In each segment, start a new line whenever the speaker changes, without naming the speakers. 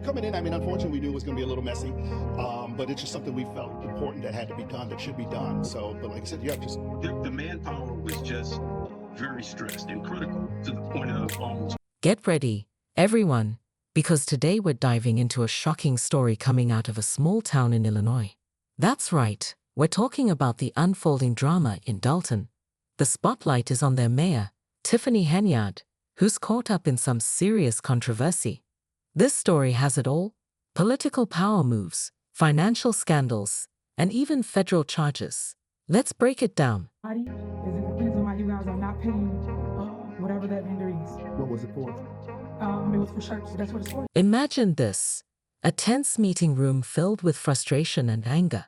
coming in, I mean, unfortunately, we knew it was going to be a little messy, but it's just something we felt important that had to be done, that should be done. So, but like I said, yeah, just
The manpower was just very stressed and critical to the point of almost.
Get ready, everyone, because today we're diving into a shocking story coming out of a small town in Illinois. That's right, we're talking about the unfolding drama in Dalton. The spotlight is on their mayor, Tiffany Henyard, who's caught up in some serious controversy. This story has it all: political power moves, financial scandals, and even federal charges. Let's break it down.
Is it the reason why you guys are not paying whatever that vendor is?
what was it for?
It was for shirts. That's what it's for.
Imagine this: a tense meeting room filled with frustration and anger.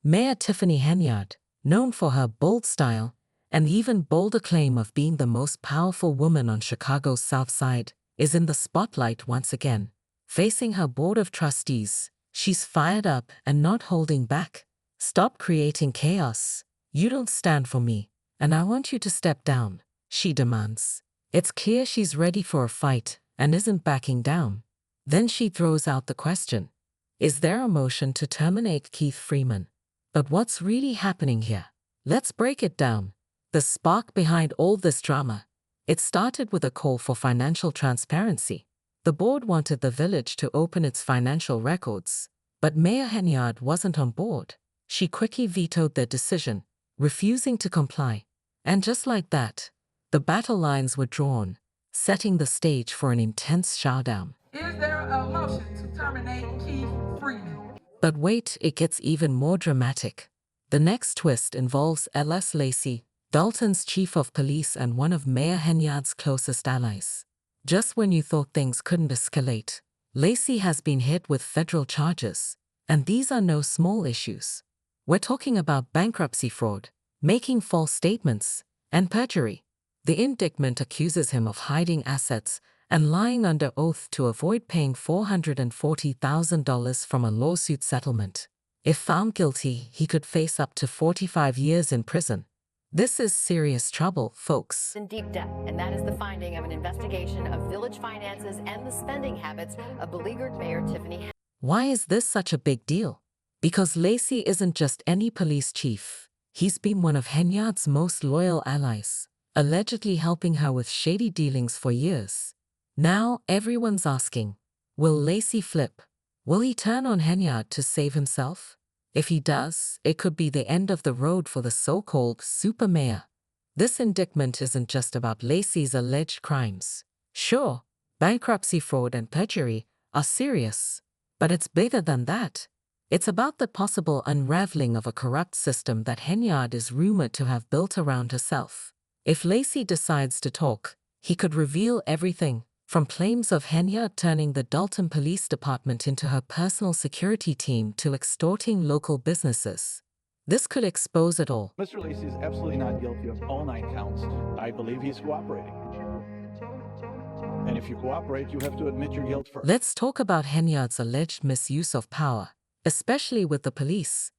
Mayor Tiffany Henyard, known for her bold style and even bolder claim of being the most powerful woman on Chicago's South Side, is in the spotlight once again. Facing her board of trustees, she's fired up and not holding back. "Stop creating chaos. You don't stand for me, and I want you to step down," she demands. It's clear she's ready for a fight and isn't backing down. Then she throws out the question: is there a motion to terminate Keith Freeman? But what's really happening here? Let's break it down. The spark behind all this drama: it started with a call for financial transparency. The board wanted the village to open its financial records, but Mayor Henyard wasn't on board. She quickly vetoed their decision, refusing to comply. And just like that, the battle lines were drawn, setting the stage for an intense showdown.
Is there a motion to terminate Keith Freeman?
But wait, it gets even more dramatic. The next twist involves L.S. Lacey, Dalton's chief of police and one of Mayor Henyard's closest allies. Just when you thought things couldn't escalate, Lacey has been hit with federal charges, and these are no small issues. We're talking about bankruptcy fraud, making false statements, and perjury. The indictment accuses him of hiding assets and lying under oath to avoid paying $440,000 from a lawsuit settlement. If found guilty, he could face up to 45 years in prison. This is serious trouble, folks.
In deep debt, and that is the finding of an investigation of village finances and the spending habits of beleaguered Mayor Tiffany.
Why is this such a big deal? Because Lacey isn't just any police chief. He's been one of Henyard's most loyal allies, allegedly helping her with shady dealings for years. Now everyone's asking, will Lacey flip? Will he turn on Henyard to save himself? If he does, it could be the end of the road for the so-called super mayor. This indictment isn't just about Lacey's alleged crimes. Sure, bankruptcy fraud and perjury are serious, but it's bigger than that. It's about the possible unraveling of a corrupt system that Henyard is rumored to have built around herself. If Lacey decides to talk, he could reveal everything, from claims of Henyard turning the Dalton Police Department into her personal security team to extorting local businesses. This could expose it all.
Mr. Lacey is absolutely not guilty of all 9 counts. I believe he's cooperating. And if you cooperate, you have to admit your guilt first.
Let's talk about Henyard's alleged misuse of power, especially with the police.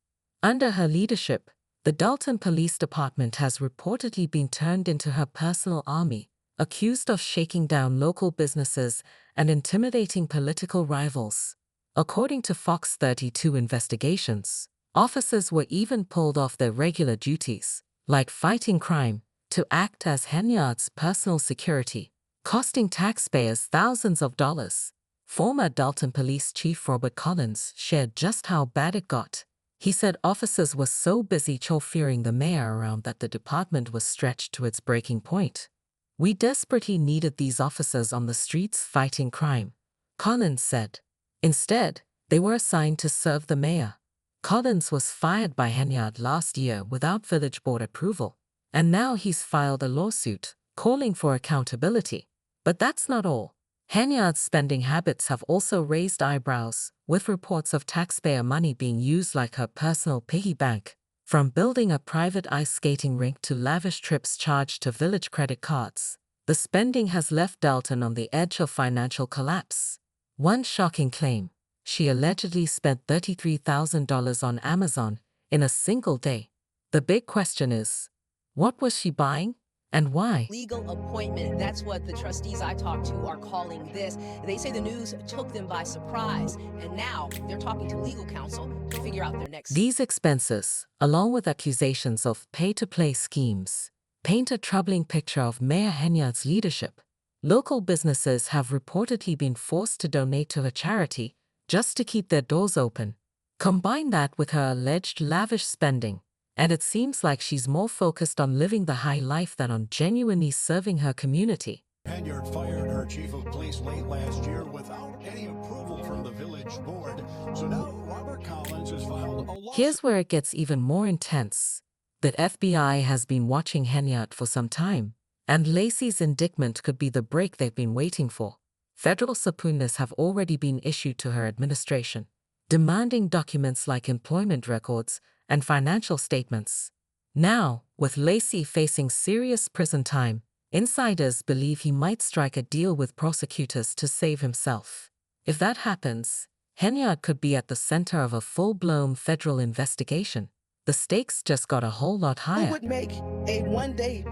Under her leadership, the Dalton Police Department has reportedly been turned into her personal army, accused of shaking down local businesses and intimidating political rivals. According to Fox 32 investigations, officers were even pulled off their regular duties, like fighting crime, to act as Henyard's personal security, costing taxpayers thousands of dollars. Former Dalton Police Chief Robert Collins shared just how bad it got. He said officers were so busy chauffeuring the mayor around that the department was stretched to its breaking point. "We desperately needed these officers on the streets fighting crime," Collins said. Instead, they were assigned to serve the mayor. Collins was fired by Henyard last year without village board approval, and now he's filed a lawsuit calling for accountability. But that's not all. Henyard's spending habits have also raised eyebrows, with reports of taxpayer money being used like her personal piggy bank, from building a private ice skating rink to lavish trips charged to village credit cards. The spending has left Dalton on the edge of financial collapse. One shocking claim: she allegedly spent $33,000 on Amazon in a single day. The big question is, what was she buying? And why?
Legal appointment. That's what the trustees I talked to are calling this. They say the news took them by surprise, and now they're talking to legal counsel to figure out their next.
These expenses, along with accusations of pay-to-play schemes, paint a troubling picture of Mayor Henyard's leadership. Local businesses have reportedly been forced to donate to her charity just to keep their doors open. Combine that with her alleged lavish spending, and it seems like she's more focused on living the high life than on genuinely serving her community.
Henyard fired her chief of police late last year without any approval from the village board. So now Robert Collins has filed a lawsuit.
Here's where it gets even more intense. The FBI has been watching Henyard for some time, and Lacey's indictment could be the break they've been waiting for. Federal subpoenas have already been issued to her administration, demanding documents like employment records and financial statements. Now, with Lacey facing serious prison time, insiders believe he might strike a deal with prosecutors to save himself. If that happens, Henyard could be at the center of a full-blown federal investigation. The stakes just got a whole lot higher.
Who would make a one-day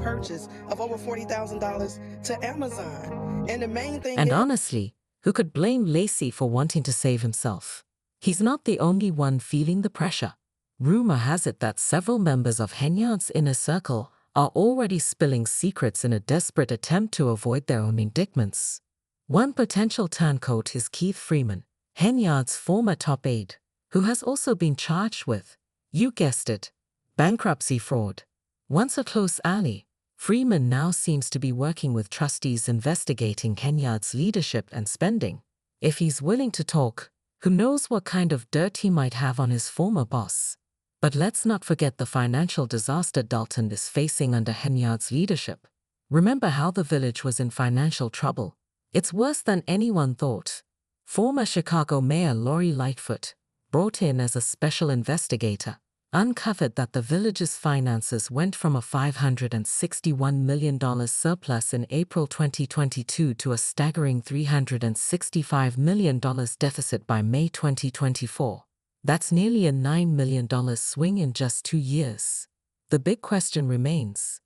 purchase of over $40,000 to Amazon? And the main thing
And
is,
honestly, who could blame Lacey for wanting to save himself? He's not the only one feeling the pressure. Rumor has it that several members of Henyard's inner circle are already spilling secrets in a desperate attempt to avoid their own indictments. One potential turncoat is Keith Freeman, Henyard's former top aide, who has also been charged with, you guessed it, bankruptcy fraud. Once a close ally, Freeman now seems to be working with trustees investigating Henyard's leadership and spending. If he's willing to talk, who knows what kind of dirt he might have on his former boss. But let's not forget the financial disaster Dalton is facing under Henyard's leadership. Remember how the village was in financial trouble? It's worse than anyone thought. Former Chicago Mayor Lori Lightfoot, brought in as a special investigator, uncovered that the village's finances went from a $561 million surplus in April 2022 to a staggering $365 million deficit by May 2024. That's nearly a $9 million swing in just 2 years. The big question remains,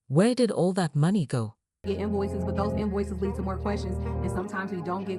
where did all that money go?
Get invoices, but those invoices lead to more questions, and sometimes we don't get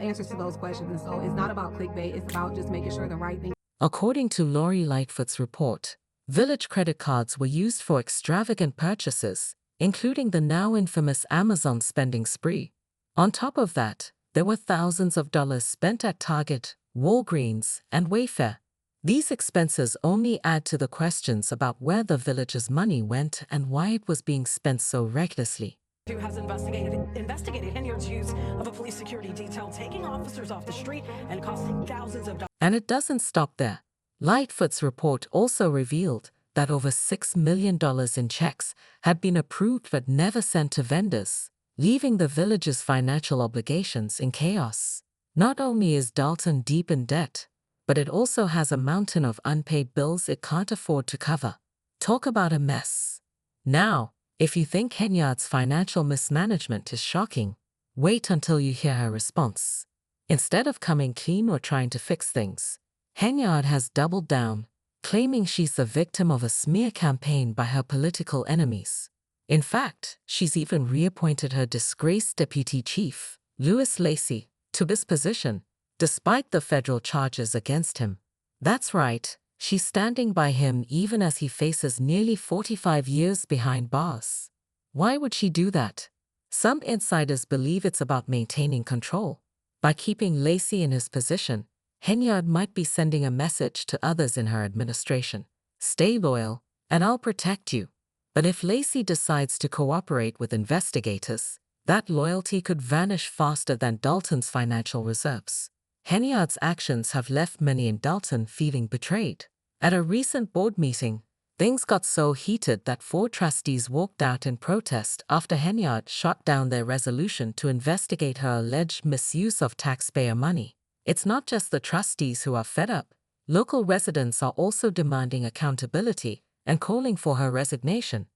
answers to those questions. And so it's not about clickbait, it's about just making sure the right thing.
According to Lori Lightfoot's report, village credit cards were used for extravagant purchases, including the now infamous Amazon spending spree. On top of that, there were thousands of dollars spent at Target, Walgreens, and Wayfair. These expenses only add to the questions about where the village's money went and why it was being spent so recklessly.
Who has investigated Henyard's use of a police security detail, taking officers off the street and costing thousands of dollars.
And it doesn't stop there. Lightfoot's report also revealed that over $6 million in checks had been approved but never sent to vendors, leaving the village's financial obligations in chaos. Not only is Dalton deep in debt, but it also has a mountain of unpaid bills it can't afford to cover. Talk about a mess. Now, if you think Henyard's financial mismanagement is shocking, wait until you hear her response. Instead of coming clean or trying to fix things, Henyard has doubled down, claiming she's the victim of a smear campaign by her political enemies. In fact, she's even reappointed her disgraced deputy chief, Louis Lacey, to this position, despite the federal charges against him. That's right, she's standing by him even as he faces nearly 45 years behind bars. Why would she do that? Some insiders believe it's about maintaining control. By keeping Lacey in his position, Henyard might be sending a message to others in her administration. Stay loyal, and I'll protect you. But if Lacey decides to cooperate with investigators, that loyalty could vanish faster than Dalton's financial reserves. Henyard's actions have left many in Dalton feeling betrayed. At a recent board meeting, things got so heated that 4 trustees walked out in protest after Henyard shot down their resolution to investigate her alleged misuse of taxpayer money. It's not just the trustees who are fed up. Local residents are also demanding accountability and calling for her resignation.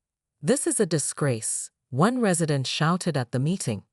This is a disgrace, one resident shouted at the meeting.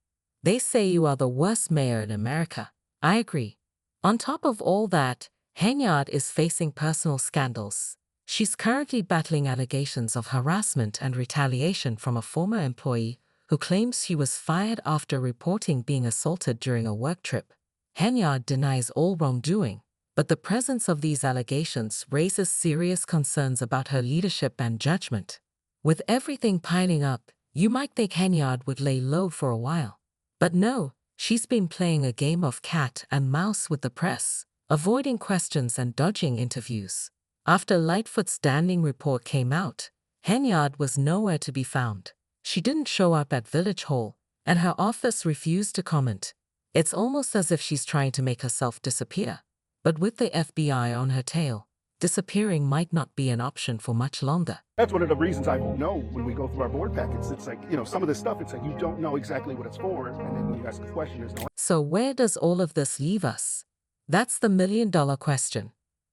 They say you are the worst mayor in America. I agree. On top of all that, Henyard is facing personal scandals. She's currently battling allegations of harassment and retaliation from a former employee who claims she was fired after reporting being assaulted during a work trip. Henyard denies all wrongdoing, but the presence of these allegations raises serious concerns about her leadership and judgment. With everything piling up, you might think Henyard would lay low for a while. But no, she's been playing a game of cat and mouse with the press, avoiding questions and dodging interviews. After Lightfoot's damning report came out, Henyard was nowhere to be found. She didn't show up at Village Hall, and her office refused to comment. It's almost as if she's trying to make herself disappear. But with the FBI on her tail, disappearing might not be an option for much longer.
That's one of the reasons I know when we go through our board packets, it's like, some of this stuff, it's like you don't know exactly what it's for, and then when you ask a question, there's no.
So where does all of this leave us? That's the million-dollar question.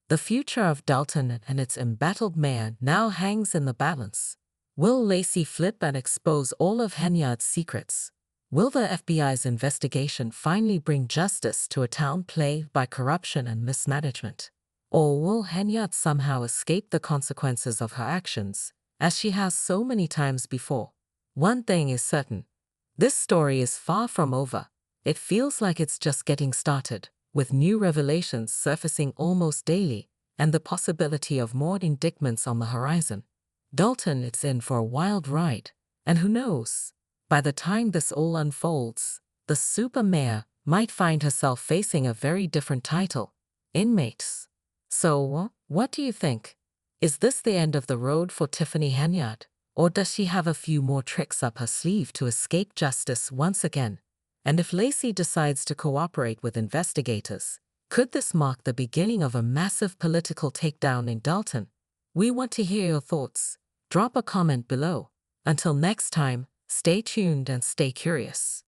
The future of Dalton and its embattled mayor now hangs in the balance. Will Lacey flip and expose all of Henyard's secrets? Will the FBI's investigation finally bring justice to a town plagued by corruption and mismanagement? Or will Henyard somehow escape the consequences of her actions, as she has so many times before? One thing is certain. This story is far from over. It feels like it's just getting started, with new revelations surfacing almost daily, and the possibility of more indictments on the horizon. Dalton is in for a wild ride, and who knows? By the time this all unfolds, the super mayor might find herself facing a very different title: inmates. So, what do you think? Is this the end of the road for Tiffany Henyard, or does she have a few more tricks up her sleeve to escape justice once again? And if Lacey decides to cooperate with investigators, could this mark the beginning of a massive political takedown in Dalton? We want to hear your thoughts. Drop a comment below. Until next time, stay tuned and stay curious.